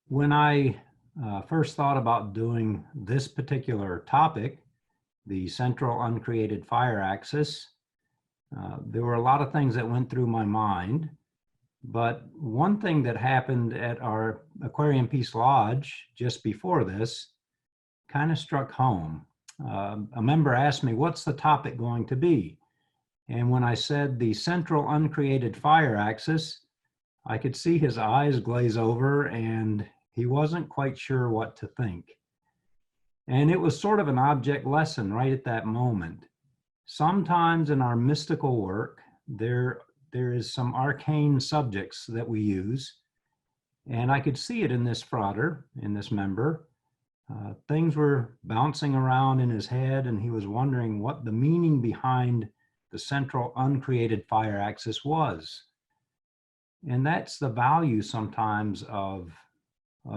When I first thought about doing this particular topic, the Central Uncreated Fire Axis, there were a lot of things that went through my mind. But one thing that happened at our Aquarium Peace Lodge just before this kind of struck home. A member asked me, what's the topic going to be? And when I said the Central Uncreated Fire Axis, I could see his eyes glaze over and he wasn't quite sure what to think. And it was sort of an object lesson right at that moment. Sometimes in our mystical work, there is some arcane subjects that we use. And I could see it in this frater, in this member. Things were bouncing around in his head and he was wondering what the meaning behind the Central Uncreated Fire Axis was. And that's the value sometimes of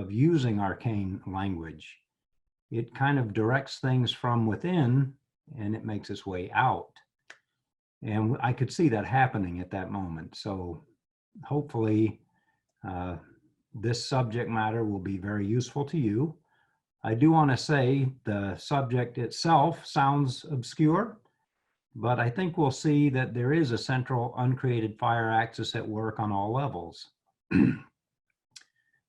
using arcane language. It kind of directs things from within and it makes its way out. And I could see that happening at that moment. So hopefully this subject matter will be very useful to you. I do want to say the subject itself sounds obscure, but I think we'll see that there is a central uncreated fire axis at work on all levels.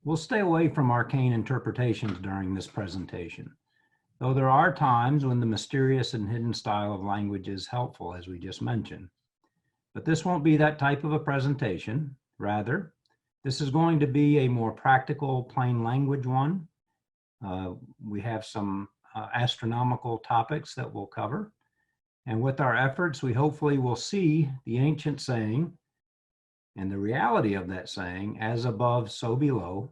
We'll stay away from arcane interpretations during this presentation, though there are times when the mysterious and hidden style of language is helpful, as we just mentioned. But this won't be that type of a presentation. Rather, this is going to be a more practical, plain language one. We have some astronomical topics that we'll cover. And with our efforts, we hopefully will see the ancient saying and the reality of that saying, as above, so below.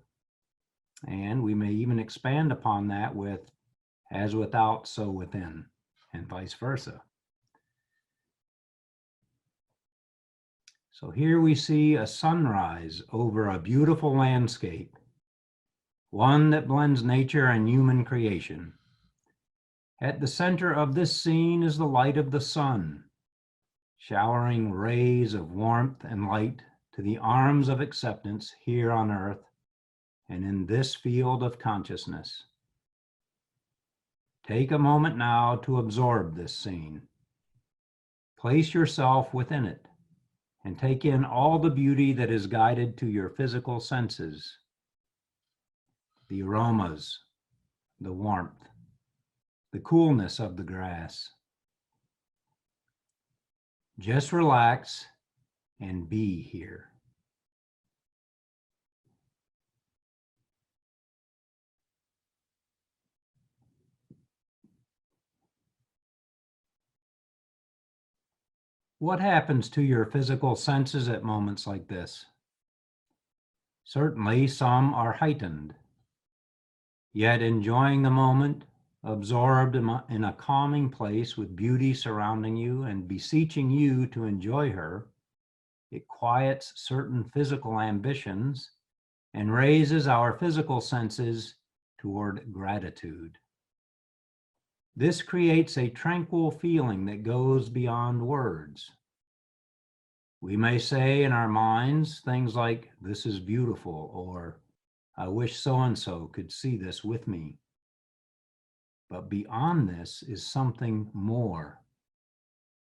And we may even expand upon that with as without, so within, and vice versa. So here we see a sunrise over a beautiful landscape, one that blends nature and human creation. At the center of this scene is the light of the sun, showering rays of warmth and light to the arms of acceptance here on earth and in this field of consciousness. Take a moment now to absorb this scene. Place yourself within it and take in all the beauty that is guided to your physical senses. The aromas, the warmth, the coolness of the grass. Just relax and be here. What happens to your physical senses at moments like this? Certainly, some are heightened. Yet enjoying the moment, absorbed in a calming place with beauty surrounding you and beseeching you to enjoy her, it quiets certain physical ambitions and raises our physical senses toward gratitude. This creates a tranquil feeling that goes beyond words. We may say in our minds things like, "This is beautiful," or "I wish so-and-so could see this with me." But beyond this is something more,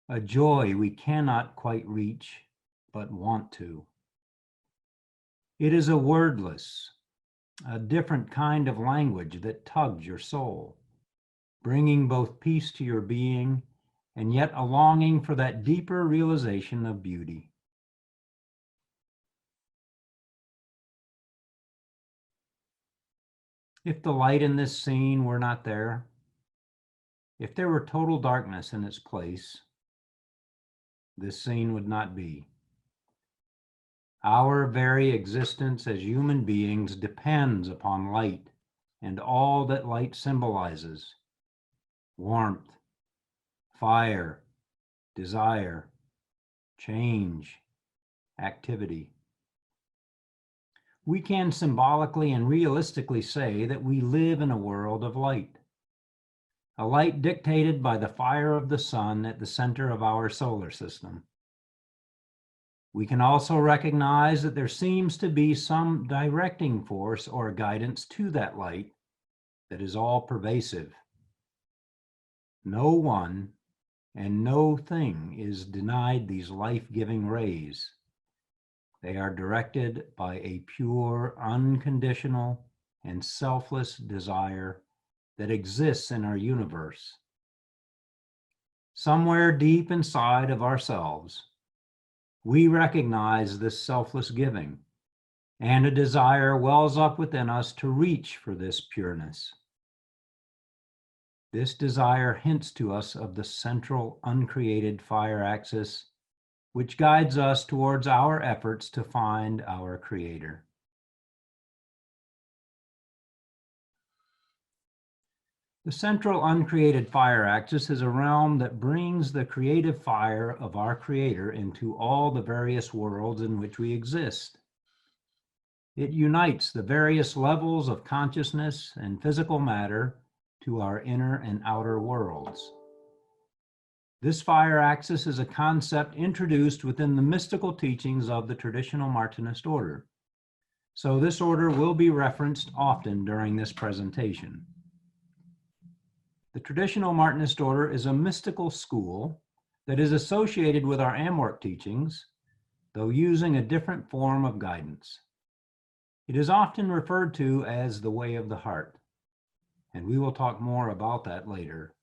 a joy we cannot quite reach, but want to. It is a wordless, a different kind of language that tugs your soul, bringing both peace to your being and yet a longing for that deeper realization of beauty. If the light in this scene were not there, if there were total darkness in its place, this scene would not be. Our very existence as human beings depends upon light and all that light symbolizes: warmth, fire, desire, change, activity. We can symbolically and realistically say that we live in a world of light, a light dictated by the fire of the sun at the center of our solar system. We can also recognize that there seems to be some directing force or guidance to that light that is all pervasive. No one and no thing is denied these life-giving rays. They are directed by a pure, unconditional, and selfless desire that exists in our universe. Somewhere deep inside of ourselves, we recognize this selfless giving, and a desire wells up within us to reach for this pureness. This desire hints to us of the central uncreated fire axis, which guides us towards our efforts to find our Creator. The central uncreated fire axis is a realm that brings the creative fire of our Creator into all the various worlds in which we exist. It unites the various levels of consciousness and physical matter to our inner and outer worlds. This fire axis is a concept introduced within the mystical teachings of the Traditional Martinist Order. So this order will be referenced often during this presentation. The Traditional Martinist Order is a mystical school that is associated with our Amorc teachings, though using a different form of guidance. It is often referred to as the way of the heart, and we will talk more about that later.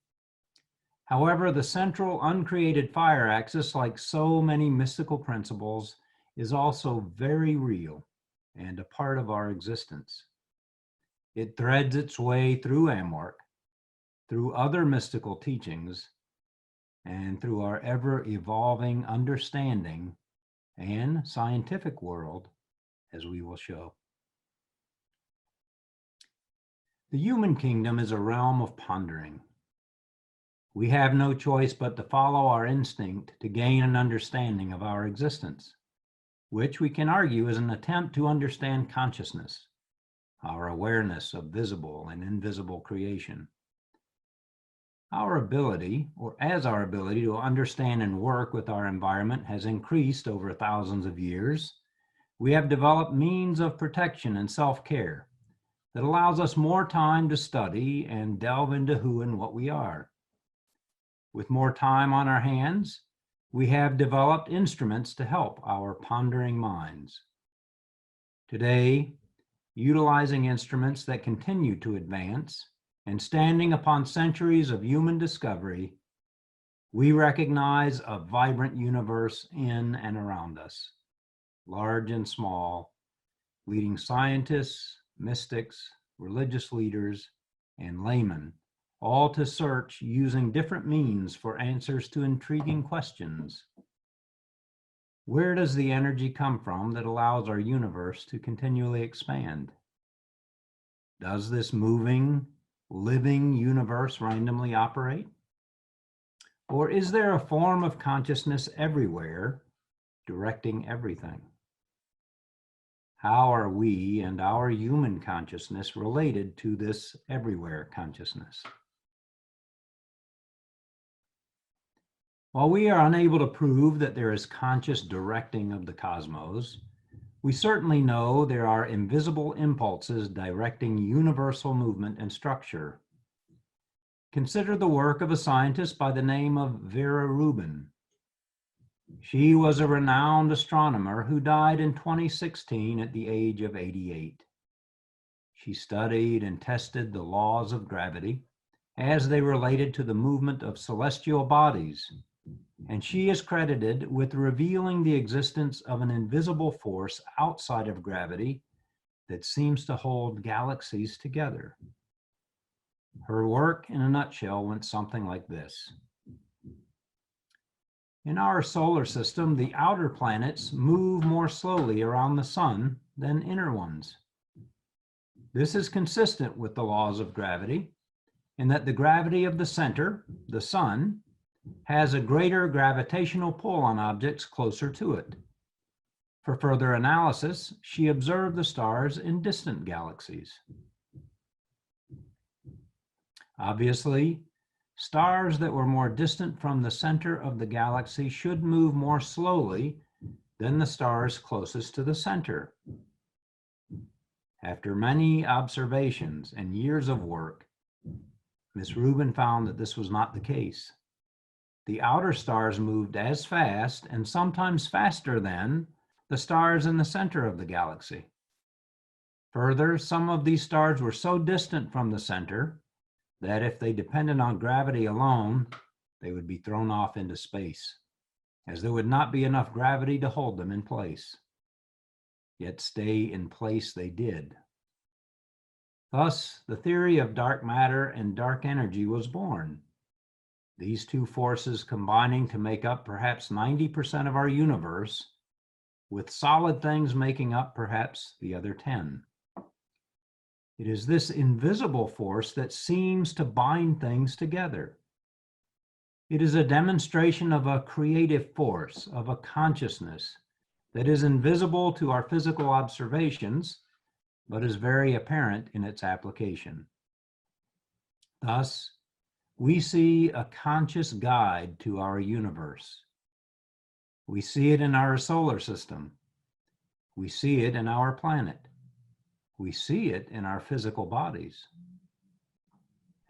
However, the central uncreated fire axis, like so many mystical principles, is also very real and a part of our existence. It threads its way through Amorc, through other mystical teachings, and through our ever-evolving understanding and scientific world, as we will show. The human kingdom is a realm of pondering. We have no choice but to follow our instinct to gain an understanding of our existence, which we can argue is an attempt to understand consciousness, our awareness of visible and invisible creation. Our ability to understand and work with our environment has increased over thousands of years, we have developed means of protection and self-care that allows us more time to study and delve into who and what we are. With more time on our hands, we have developed instruments to help our pondering minds. Today, utilizing instruments that continue to advance and standing upon centuries of human discovery, we recognize a vibrant universe in and around us, large and small, leading scientists, mystics, religious leaders, and laymen, all to search using different means for answers to intriguing questions. Where does the energy come from that allows our universe to continually expand? Does this moving, living universe randomly operate? Or is there a form of consciousness everywhere, directing everything? How are we and our human consciousness related to this everywhere consciousness? While we are unable to prove that there is conscious directing of the cosmos, we certainly know there are invisible impulses directing universal movement and structure. Consider the work of a scientist by the name of Vera Rubin. She was a renowned astronomer who died in 2016 at the age of 88. She studied and tested the laws of gravity as they related to the movement of celestial bodies, and she is credited with revealing the existence of an invisible force outside of gravity that seems to hold galaxies together. Her work, in a nutshell, went something like this. In our solar system, the outer planets move more slowly around the sun than inner ones. This is consistent with the laws of gravity, in that the gravity of the center, the sun, has a greater gravitational pull on objects closer to it. For further analysis, she observed the stars in distant galaxies. Obviously, stars that were more distant from the center of the galaxy should move more slowly then the stars closest to the center. After many observations and years of work, Ms. Rubin found that this was not the case. The outer stars moved as fast and sometimes faster than the stars in the center of the galaxy. Further, some of these stars were so distant from the center that if they depended on gravity alone, they would be thrown off into space, as there would not be enough gravity to hold them in place. Yet stay in place they did. Thus, the theory of dark matter and dark energy was born. These two forces combining to make up perhaps 90% of our universe, with solid things making up perhaps the other 10. It is this invisible force that seems to bind things together. It is a demonstration of a creative force, of a consciousness that is invisible to our physical observations, but is very apparent in its application. Thus, we see a conscious guide to our universe. We see it in our solar system. We see it in our planet. We see it in our physical bodies.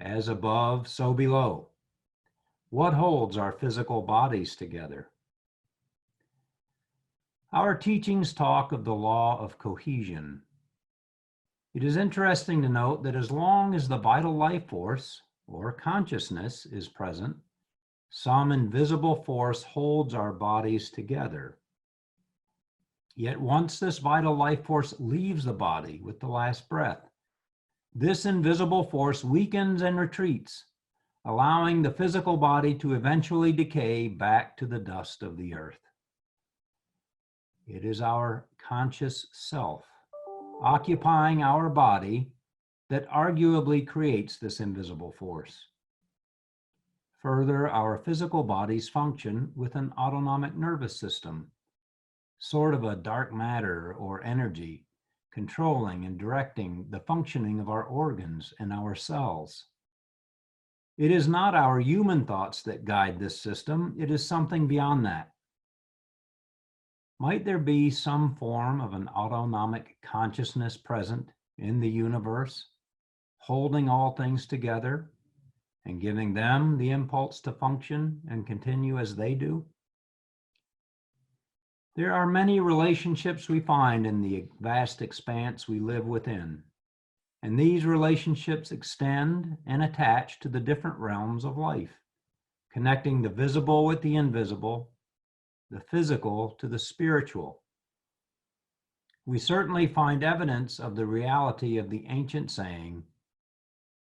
As above, so below. What holds our physical bodies together? Our teachings talk of the law of cohesion. It is interesting to note that as long as the vital life force, or consciousness, is present, some invisible force holds our bodies together. Yet once this vital life force leaves the body with the last breath, this invisible force weakens and retreats, allowing the physical body to eventually decay back to the dust of the earth. It is our conscious self, occupying our body, that arguably creates this invisible force. Further, our physical bodies function with an autonomic nervous system, sort of a dark matter or energy, controlling and directing the functioning of our organs and our cells. It is not our human thoughts that guide this system, it is something beyond that. Might there be some form of an autonomic consciousness present in the universe, holding all things together and giving them the impulse to function and continue as they do? There are many relationships we find in the vast expanse we live within, and these relationships extend and attach to the different realms of life, connecting the visible with the invisible, the physical to the spiritual. We certainly find evidence of the reality of the ancient saying,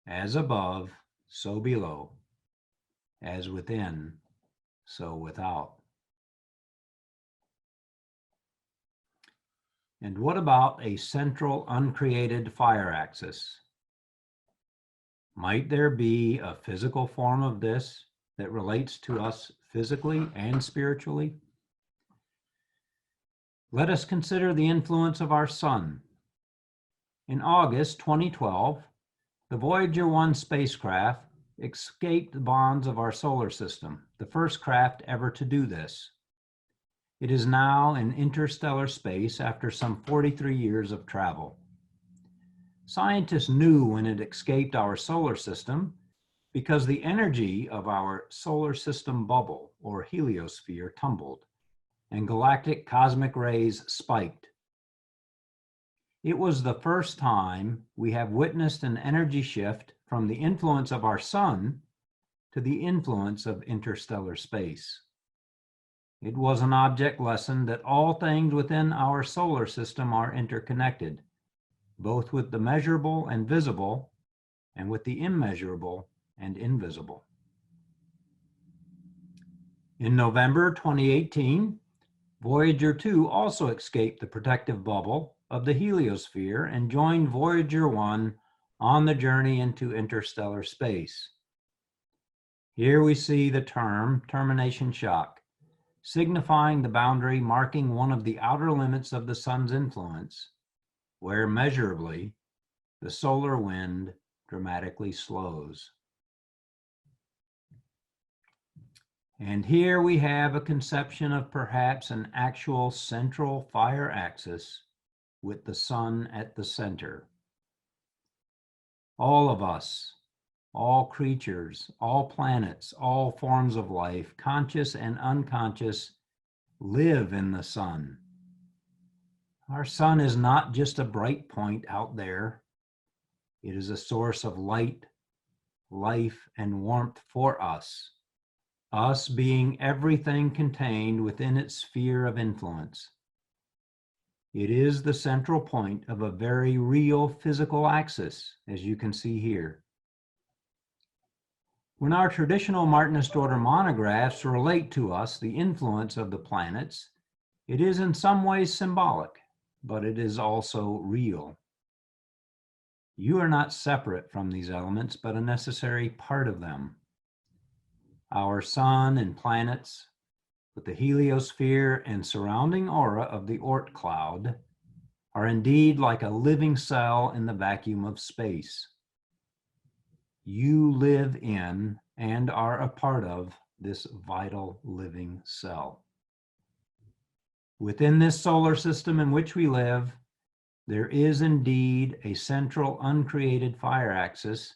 as above, so below, as within, so without. And what about a central uncreated fire axis? Might there be a physical form of this that relates to us physically and spiritually? Let us consider the influence of our sun. In August 2012, the Voyager 1 spacecraft escaped the bonds of our solar system, the first craft ever to do this. It is now in interstellar space after some 43 years of travel. Scientists knew when it escaped our solar system because the energy of our solar system bubble, or heliosphere, tumbled, and galactic cosmic rays spiked. It was the first time we have witnessed an energy shift from the influence of our sun to the influence of interstellar space. It was an object lesson that all things within our solar system are interconnected, both with the measurable and visible, and with the immeasurable and invisible. In November 2018, Voyager 2 also escaped the protective bubble of the heliosphere and joined Voyager 1 on the journey into interstellar space. Here we see the term termination shock, signifying the boundary marking one of the outer limits of the sun's influence, where measurably the solar wind dramatically slows. And here we have a conception of perhaps an actual central fire axis with the sun at the center. All of us, all creatures, all planets, all forms of life, conscious and unconscious, live in the sun. Our sun is not just a bright point out there. It is a source of light, life, and warmth for us being everything contained within its sphere of influence. It is the central point of a very real physical axis, as you can see here. When our traditional Martinist Order monographs relate to us the influence of the planets, it is in some ways symbolic, but it is also real. You are not separate from these elements, but a necessary part of them. Our sun and planets, with the heliosphere and surrounding aura of the Oort cloud, are indeed like a living cell in the vacuum of space. You live in and are a part of this vital living cell. Within this solar system in which we live, there is indeed a central uncreated fire axis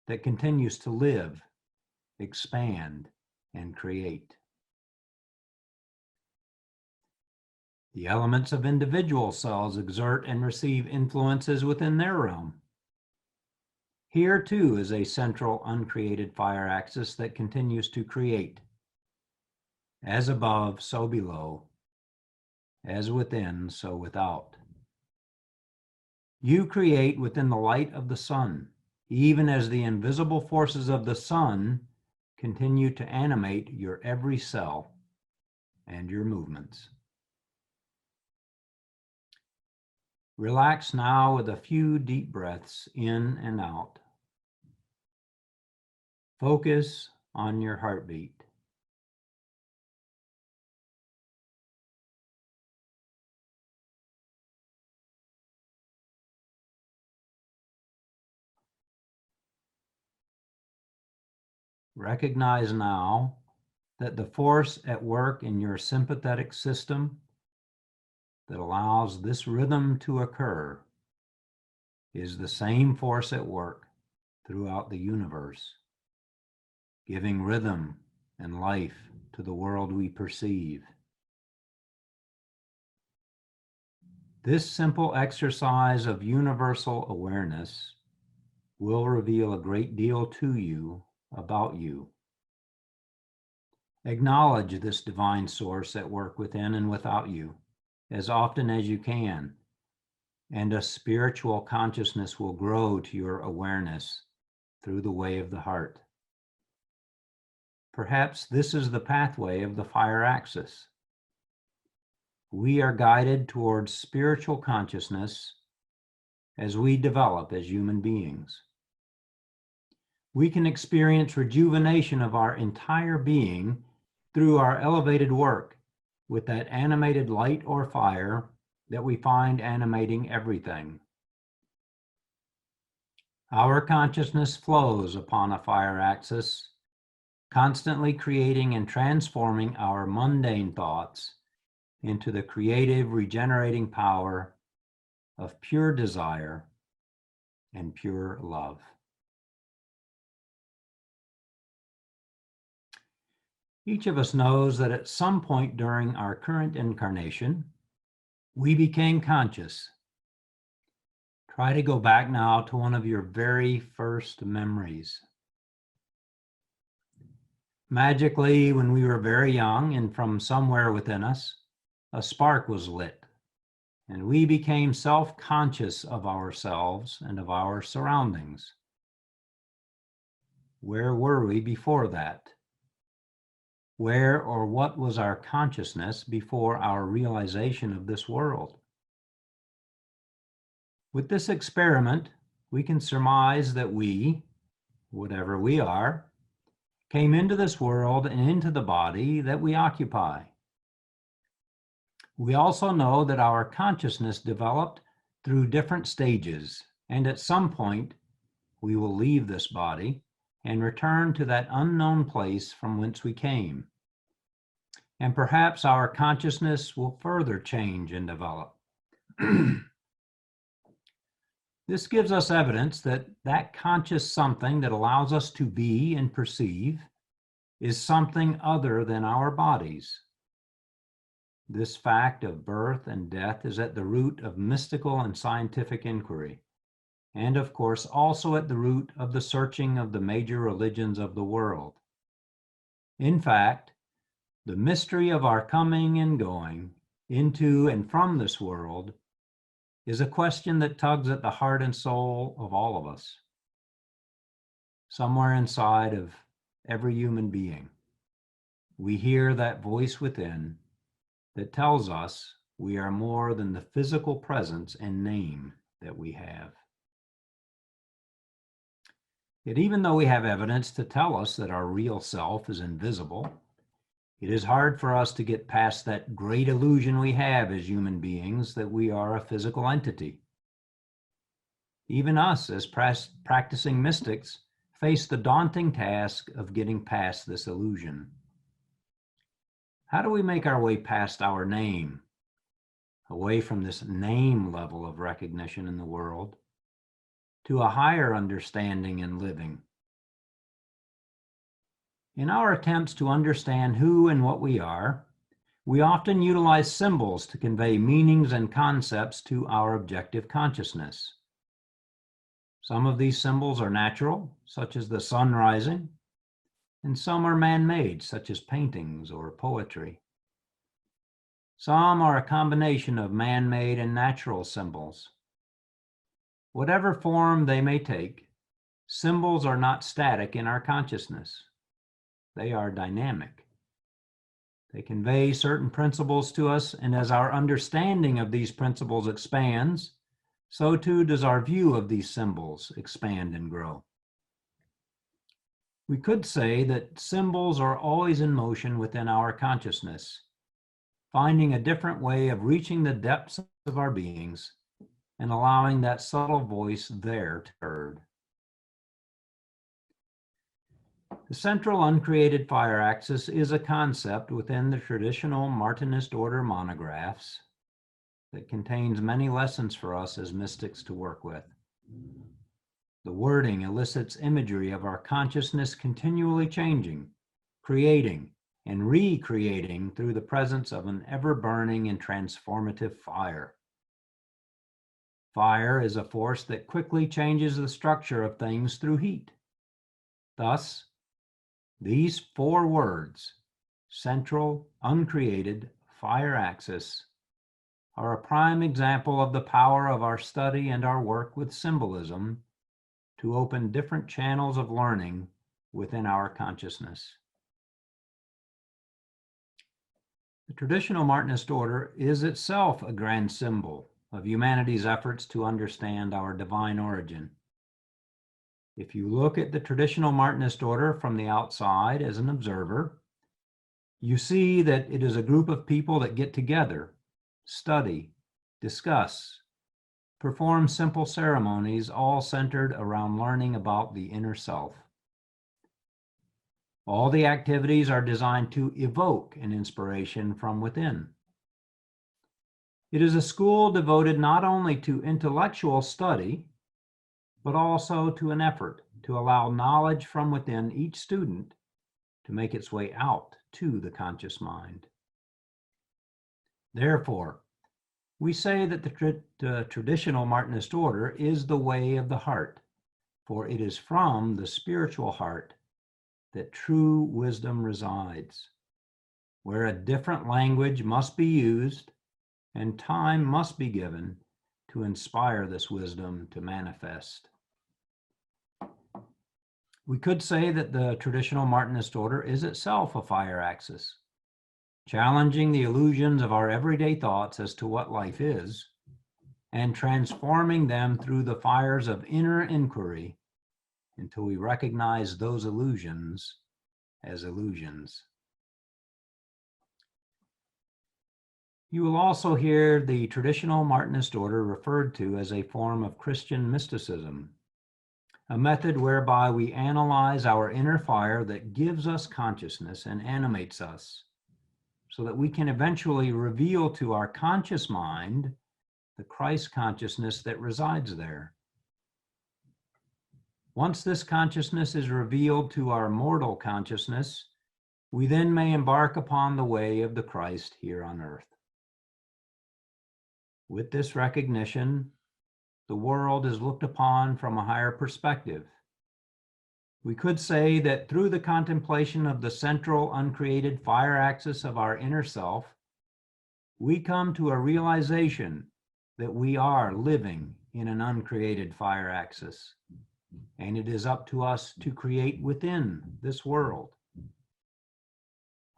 that continues to live, expand, and create. The elements of individual cells exert and receive influences within their realm. Here too is a central uncreated fire axis that continues to create. As above, so below. As within, so without. You create within the light of the sun, even as the invisible forces of the sun continue to animate your every cell and your movements. Relax now with a few deep breaths in and out. Focus on your heartbeat. Recognize now that the force at work in your sympathetic system that allows this rhythm to occur is the same force at work throughout the universe, giving rhythm and life to the world we perceive. This simple exercise of universal awareness will reveal a great deal to you about you. Acknowledge this divine source at work within and without you as often as you can, and a spiritual consciousness will grow to your awareness through the way of the heart. Perhaps this is the pathway of the fire axis. We are guided towards spiritual consciousness as we develop as human beings. We can experience rejuvenation of our entire being through our elevated work with that animated light or fire that we find animating everything. Our consciousness flows upon a fire axis, constantly creating and transforming our mundane thoughts into the creative, regenerating power of pure desire and pure love. Each of us knows that at some point during our current incarnation, we became conscious. Try to go back now to one of your very first memories. Magically, when we were very young and from somewhere within us, a spark was lit, and we became self-conscious of ourselves and of our surroundings. Where were we before that? Where or what was our consciousness before our realization of this world? With this experiment, we can surmise that we, whatever we are, came into this world and into the body that we occupy. We also know that our consciousness developed through different stages, and at some point, we will leave this body and return to that unknown place from whence we came. and perhaps our consciousness will further change and develop. This gives us evidence that that conscious something that allows us to be and perceive is something other than our bodies. This fact of birth and death is at the root of mystical and scientific inquiry, and of course also at the root of the searching of the major religions of the world. In fact, the mystery of our coming and going into and from this world is a question that tugs at the heart and soul of all of us. Somewhere inside of every human being, we hear that voice within that tells us we are more than the physical presence and name that we have. Yet even though we have evidence to tell us that our real self is invisible, it is hard for us to get past that great illusion we have as human beings that we are a physical entity. Even us as practicing mystics face the daunting task of getting past this illusion. How do we make our way past our name, away from this name level of recognition in the world, to a higher understanding and living? In our attempts to understand who and what we are, we often utilize symbols to convey meanings and concepts to our objective consciousness. Some of these symbols are natural, such as the sun rising, and some are man-made, such as paintings or poetry. Some are a combination of man-made and natural symbols. Whatever form they may take, symbols are not static in our consciousness. They are dynamic. They convey certain principles to us, and as our understanding of these principles expands, so too does our view of these symbols expand and grow. We could say that symbols are always in motion within our consciousness, finding a different way of reaching the depths of our beings and allowing that subtle voice there to be heard. The Central Uncreated Fire Axis is a concept within the Traditional Martinist Order monographs that contains many lessons for us as mystics to work with. The wording elicits imagery of our consciousness continually changing, creating, and recreating through the presence of an ever-burning and transformative fire. Fire is a force that quickly changes the structure of things through heat. Thus, these 4 words, Central Uncreated Fire Axis, are a prime example of the power of our study and our work with symbolism to open different channels of learning within our consciousness. The Traditional Martinist Order is itself a grand symbol of humanity's efforts to understand our divine origin. If you look at the Traditional Martinist Order from the outside as an observer, you see that it is a group of people that get together, study, discuss, perform simple ceremonies, all centered around learning about the inner self. All the activities are designed to evoke an inspiration from within. It is a school devoted not only to intellectual study, but also to an effort to allow knowledge from within each student to make its way out to the conscious mind. Therefore, we say that the Traditional Martinist Order is the way of the heart, for it is from the spiritual heart that true wisdom resides, where a different language must be used and time must be given to inspire this wisdom to manifest. We could say that the Traditional Martinist Order is itself a fire axis, challenging the illusions of our everyday thoughts as to what life is, and transforming them through the fires of inner inquiry until we recognize those illusions as illusions. You will also hear the Traditional Martinist Order referred to as a form of Christian mysticism, a method whereby we analyze our inner fire that gives us consciousness and animates us, so that we can eventually reveal to our conscious mind the Christ consciousness that resides there. Once this consciousness is revealed to our mortal consciousness, we then may embark upon the way of the Christ here on earth. With this recognition, the world is looked upon from a higher perspective. We could say that through the contemplation of the central uncreated fire axis of our inner self, we come to a realization that we are living in an uncreated fire axis, and it is up to us to create within this world.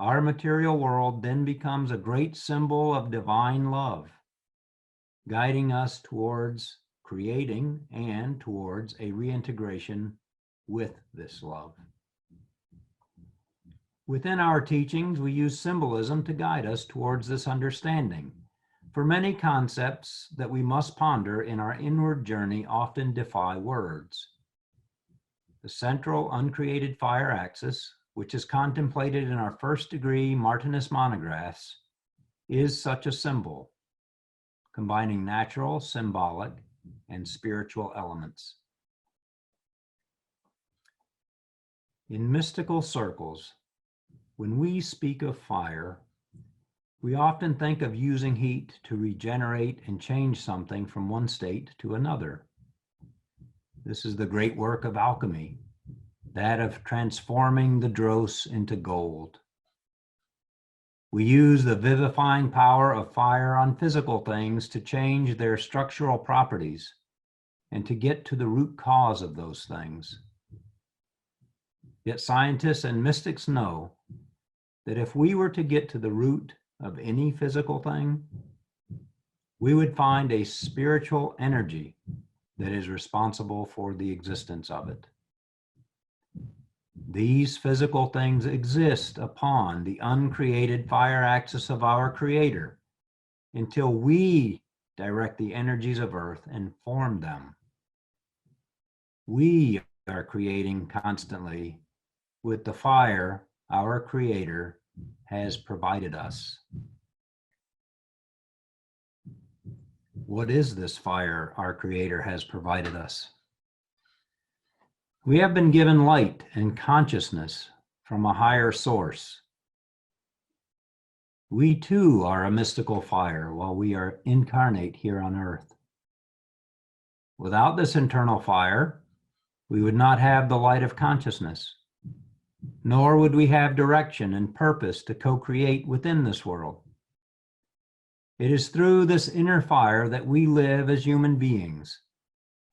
Our material world then becomes a great symbol of divine love, guiding us towards creating and towards a reintegration with this love. Within our teachings, we use symbolism to guide us towards this understanding, for many concepts that we must ponder in our inward journey often defy words. The central uncreated fire axis, which is contemplated in our first-degree Martinist monographs, is such a symbol, combining natural, symbolic, and spiritual elements. In mystical circles, when we speak of fire, we often think of using heat to regenerate and change something from one state to another. This is the great work of alchemy, that of transforming the dross into gold. We use the vivifying power of fire on physical things to change their structural properties and to get to the root cause of those things. Yet scientists and mystics know that if we were to get to the root of any physical thing, we would find a spiritual energy that is responsible for the existence of it. These physical things exist upon the uncreated fire axis of our Creator until we direct the energies of earth and form them. We are creating constantly with the fire our Creator has provided us. What is this fire our Creator has provided us? We have been given light and consciousness from a higher source. We too are a mystical fire while we are incarnate here on earth. Without this internal fire, we would not have the light of consciousness, nor would we have direction and purpose to co-create within this world. It is through this inner fire that we live as human beings,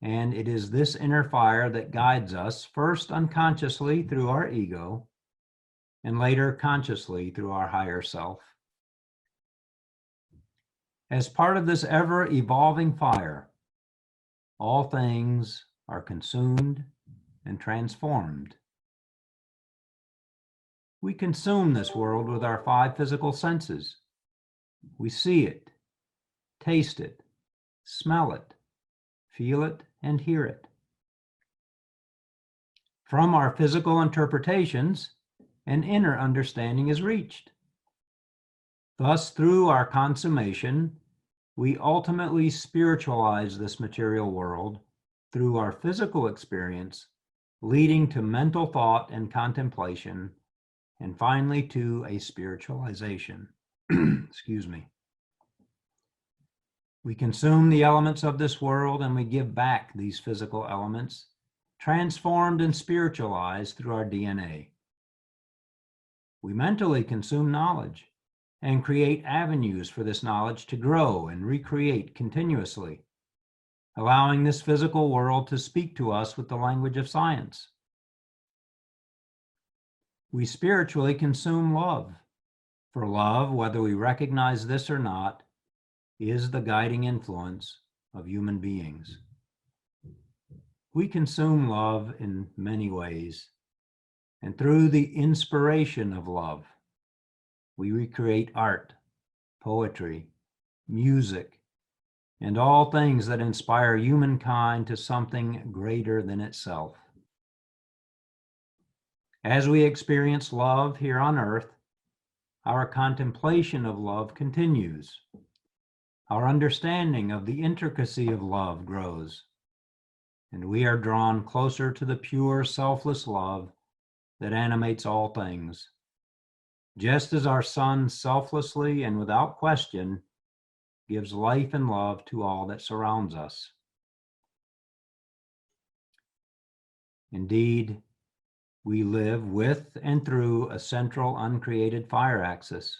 and it is this inner fire that guides us first unconsciously through our ego, and later consciously through our higher self. As part of this ever-evolving fire, all things are consumed and transformed. We consume this world with our 5 physical senses. We see it, taste it, smell it, feel it, and hear it. From our physical interpretations, an inner understanding is reached. Thus, through our consummation, we ultimately spiritualize this material world through our physical experience, leading to mental thought and contemplation, and finally to a spiritualization. Excuse me. We consume the elements of this world and we give back these physical elements, transformed and spiritualized through our DNA. We mentally consume knowledge and create avenues for this knowledge to grow and recreate continuously, allowing this physical world to speak to us with the language of science. We spiritually consume love, for love, whether we recognize this or not, is the guiding influence of human beings. We consume love in many ways, and through the inspiration of love, we recreate art, poetry, music, and all things that inspire humankind to something greater than itself. As we experience love here on earth, our contemplation of love continues. Our understanding of the intricacy of love grows, and we are drawn closer to the pure, selfless love that animates all things. Just as our sun selflessly and without question gives life and love to all that surrounds us. Indeed, we live with and through a central uncreated fire axis.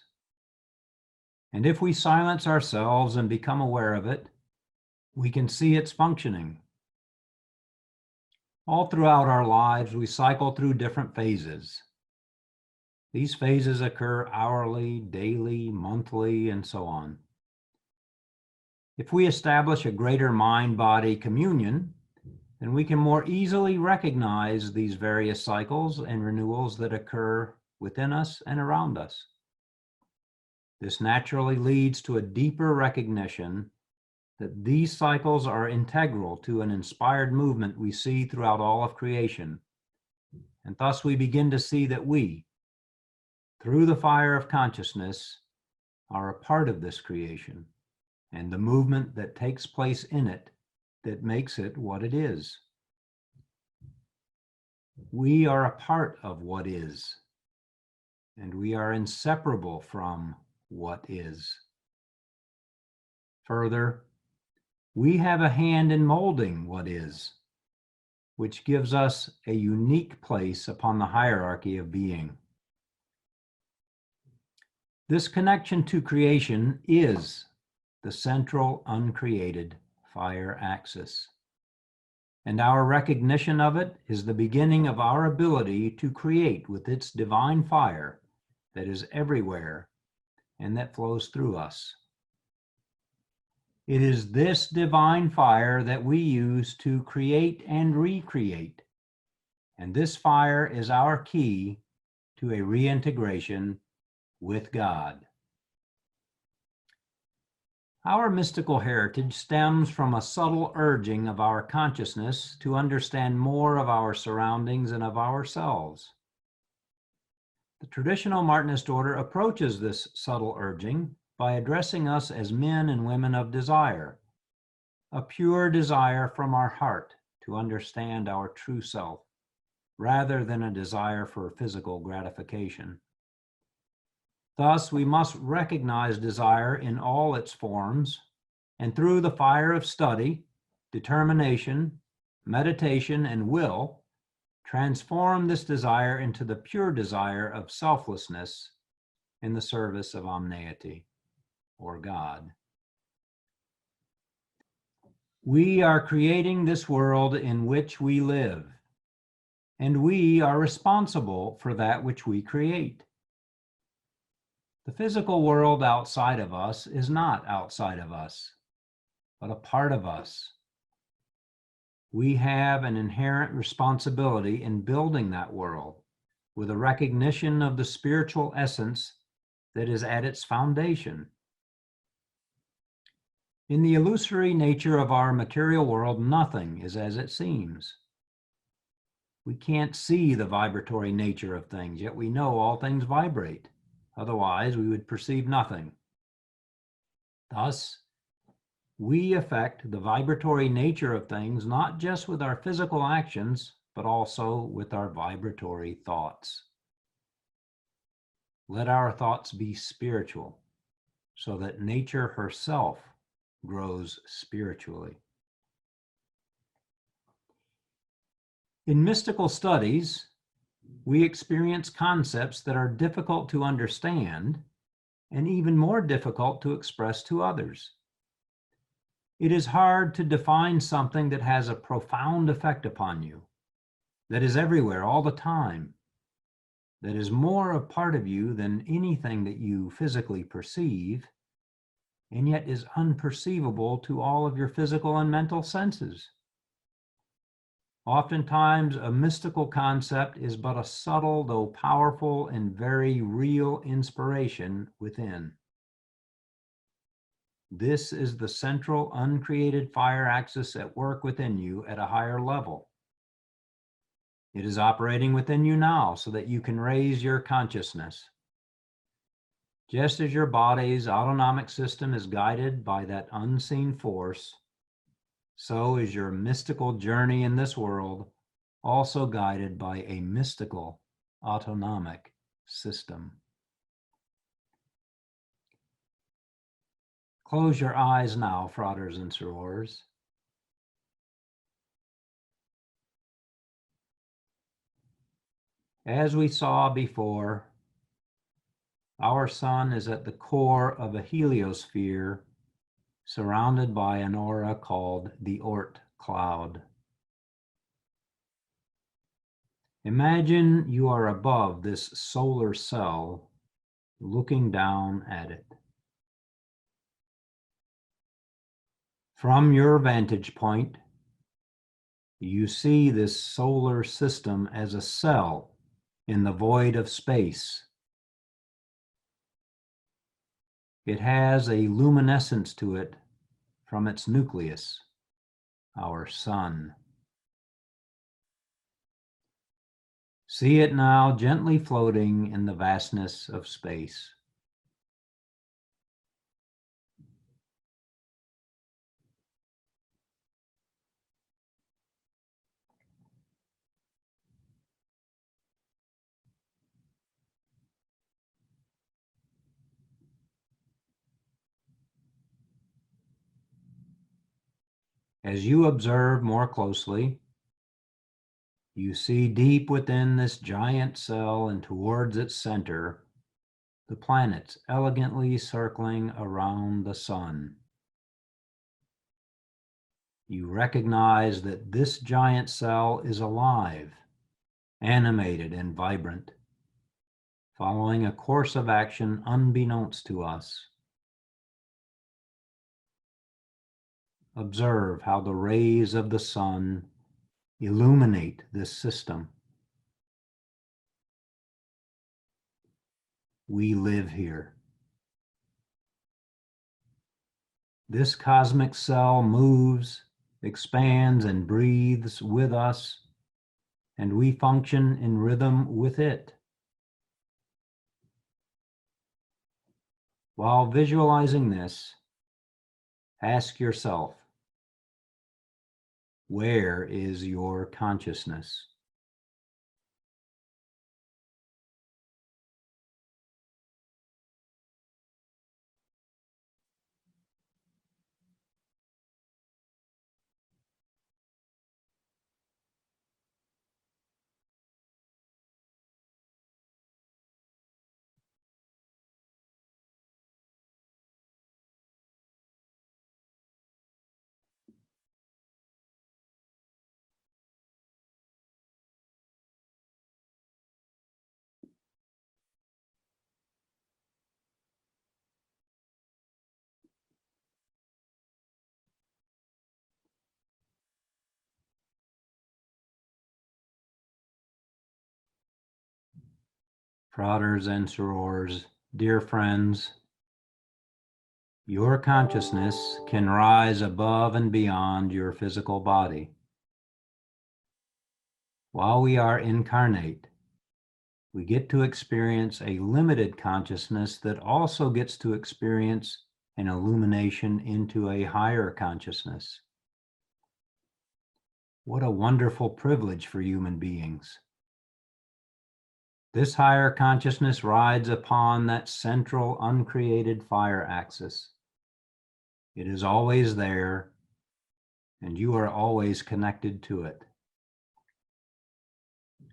And if we silence ourselves and become aware of it, we can see its functioning. All throughout our lives, we cycle through different phases. These phases occur hourly, daily, monthly, and so on. If we establish a greater mind-body communion, then we can more easily recognize these various cycles and renewals that occur within us and around us. This naturally leads to a deeper recognition that these cycles are integral to an inspired movement we see throughout all of creation. And thus we begin to see that we, through the fire of consciousness, are a part of this creation and the movement that takes place in it that makes it what it is. We are a part of what is, and we are inseparable from what is. Further, we have a hand in molding what is, which gives us a unique place upon the hierarchy of being. This connection to creation is the central uncreated fire axis. And our recognition of it is the beginning of our ability to create with its divine fire that is everywhere and that flows through us. It is this divine fire that we use to create and recreate. And this fire is our key to a reintegration with God. Our mystical heritage stems from a subtle urging of our consciousness to understand more of our surroundings and of ourselves. The Traditional Martinist Order approaches this subtle urging by addressing us as men and women of desire, a pure desire from our heart to understand our true self, rather than a desire for physical gratification. Thus, we must recognize desire in all its forms, and through the fire of study, determination, meditation, and will, transform this desire into the pure desire of selflessness in the service of omneity, or God. We are creating this world in which we live, and we are responsible for that which we create. The physical world outside of us is not outside of us, but a part of us. We have an inherent responsibility in building that world with a recognition of the spiritual essence that is at its foundation. In the illusory nature of our material world, nothing is as it seems. We can't see the vibratory nature of things, yet we know all things vibrate. Otherwise, we would perceive nothing. Thus, we affect the vibratory nature of things not just with our physical actions, but also with our vibratory thoughts. Let our thoughts be spiritual, so that nature herself grows spiritually. In mystical studies, we experience concepts that are difficult to understand and even more difficult to express to others. It is hard to define something that has a profound effect upon you, that is everywhere all the time, that is more a part of you than anything that you physically perceive, and yet is unperceivable to all of your physical and mental senses. Oftentimes, a mystical concept is but a subtle, though powerful and very real inspiration within. This is the central uncreated fire axis at work within you at a higher level. It is operating within you now so that you can raise your consciousness. Just as your body's autonomic system is guided by that unseen force, so is your mystical journey in this world also guided by a mystical autonomic system. Close your eyes now, fratres and sorors. As we saw before, our sun is at the core of a heliosphere surrounded by an aura called the Oort cloud. Imagine you are above this solar cell, looking down at it. From your vantage point, you see this solar system as a cell in the void of space. It has a luminescence to it from its nucleus, our sun. See it now gently floating in the vastness of space. As you observe more closely, you see deep within this giant cell and towards its center, the planets elegantly circling around the sun. You recognize that this giant cell is alive, animated and vibrant, following a course of action unbeknownst to us. Observe how the rays of the sun illuminate this system. We live here. This cosmic cell moves, expands, and breathes with us, and we function in rhythm with it. While visualizing this, ask yourself, where is your consciousness? Fratres and sorors, dear friends, your consciousness can rise above and beyond your physical body. While we are incarnate, we get to experience a limited consciousness that also gets to experience an illumination into a higher consciousness. What a wonderful privilege for human beings. This higher consciousness rides upon that central uncreated fire axis. It is always there, and you are always connected to it.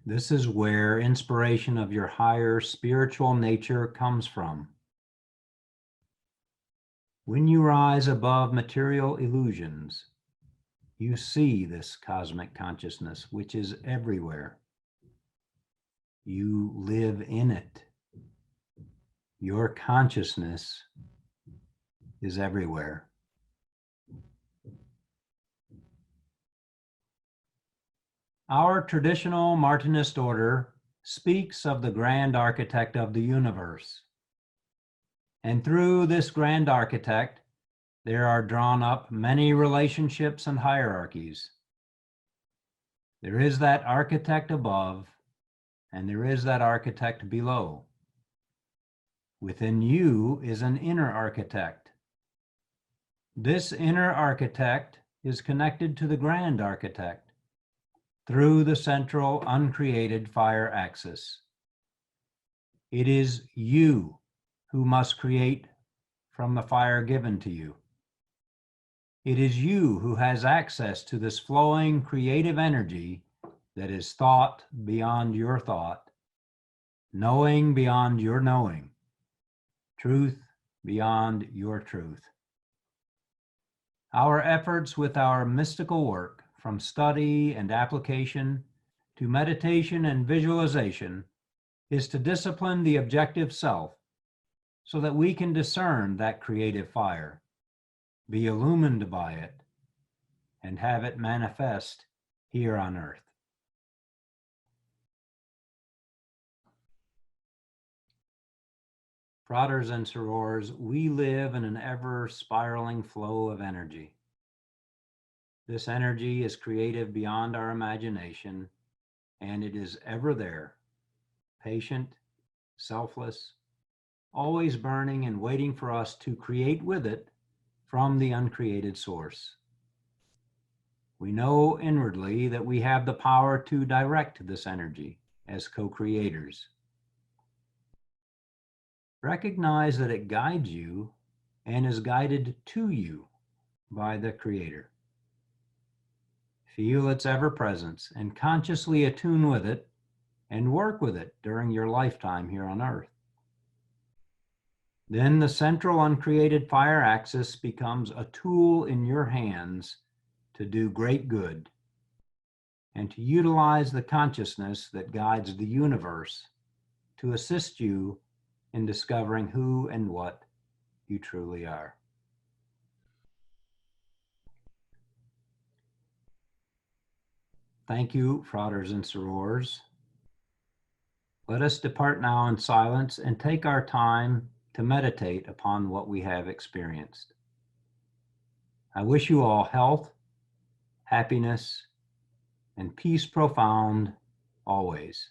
This is where inspiration of your higher spiritual nature comes from. When you rise above material illusions, you see this cosmic consciousness, which is everywhere. You live in it. Your consciousness is everywhere. Our traditional Martinist order speaks of the grand architect of the universe. And through this grand architect, there are drawn up many relationships and hierarchies. There is that architect above, and there is that architect below. Within you is an inner architect. This inner architect is connected to the grand architect through the central uncreated fire axis. It is you who must create from the fire given to you. It is you who has access to this flowing creative energy that is thought beyond your thought, knowing beyond your knowing, truth beyond your truth. Our efforts with our mystical work, from study and application to meditation and visualization, is to discipline the objective self so that we can discern that creative fire, be illumined by it, and have it manifest here on earth. Brothers and sorors, we live in an ever spiraling flow of energy. This energy is creative beyond our imagination, and it is ever there, patient, selfless, always burning and waiting for us to create with it from the uncreated source. We know inwardly that we have the power to direct this energy as co-creators. Recognize that it guides you and is guided to you by the Creator. Feel its ever-presence and consciously attune with it and work with it during your lifetime here on earth. Then the central uncreated fire axis becomes a tool in your hands to do great good and to utilize the consciousness that guides the universe to assist you in discovering who and what you truly are. Thank you, fratres and sorors. Let us depart now in silence and take our time to meditate upon what we have experienced. I wish you all health, happiness, and peace profound always.